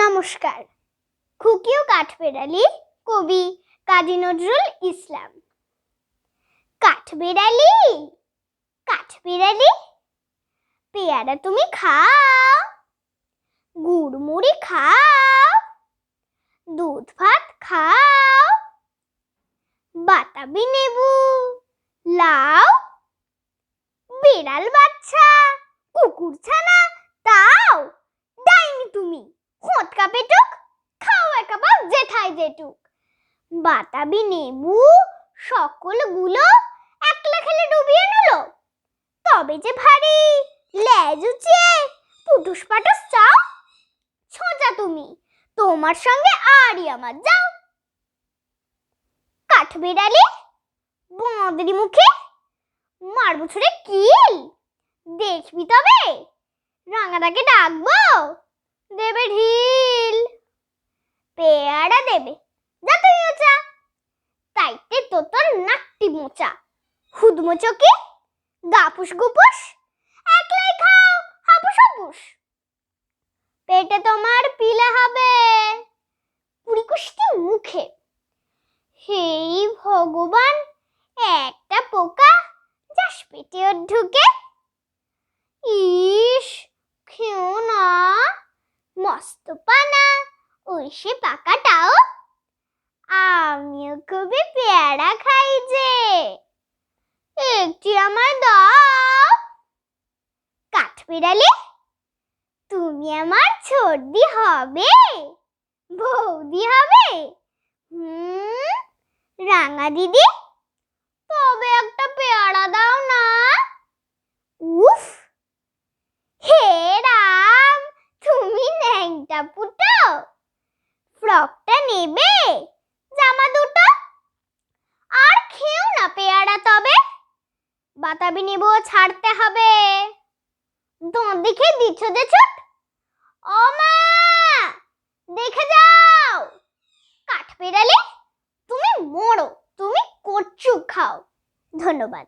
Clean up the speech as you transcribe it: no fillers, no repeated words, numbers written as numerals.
নমস্কার। খুকি ও কাঠবেড়ালি, কবি কাজী নজরুল ইসলাম। কাঠবেড়ালি, কাঠবেড়ালি, পেয়ারা তুমি খাও, গুড় মুড়ি খাও, দুধ ভাত খাও, বাতাবি লেবু, লাউ, বিড়াল বাচ্চা, কুকুর ছানা তাও, ডাইনি তুমি, হোঁতকা পেটুক, খাও একা বাপ যেথায় যেটুক। বাতাবি নেবু সকলগুলো একলা খেলে ডুবিয়ে নিল, তবে যে ভারী লেজ উঁচিয়ে পুটুস পাটুস চাও, ছোঁচা তুমি, তোমার সঙ্গে আরই আমার যাও। কাঠবেড়ালি, বাঁদরি মুখে, মারবো ছুড়ে কিল, দেখবি তবে রাঙাটাকে ডাকবো, দেবে ঢিল। পেয়ারা দেবে যা তুইও চা, তাইতে তোর নাকটি মোচা, হুদমো চোখে, গাপুস গুপুস, একলাই খাও হাপুস হাপুস। পেটে তোমার পিলে হবে কুড়িকুষ্টি মুখে। হেই ভগবান, একটা পোকা যাস পেটে ওর ঢুকে। ইস, খেও না, মস্ত পানা ওই সে পাকাটাও, আমিও খুবই পেয়ারা খাই যে, একটি আমায় দাও। কাঠবেড়ালি, তুমি আমার ছোটদি হবে, বৌদি হবে, রাঙা দিদি, তবে একটা পেয়ারা দাও না। উফ, হে রাম, তুমি ন্যাংটা পুটো, ফ্রকটা নেবে, জামা দুটো, আর খেও না পেয়ারা তবে, বাতাবি নেবো ছাড়তে হবে। দাঁত দেখে দিচ্ছ যে ছুট, ও মা দেখে যাও। কাঠবেড়ালি, তুমি মরো, তুমি কচু খাও। ধন্যবাদ।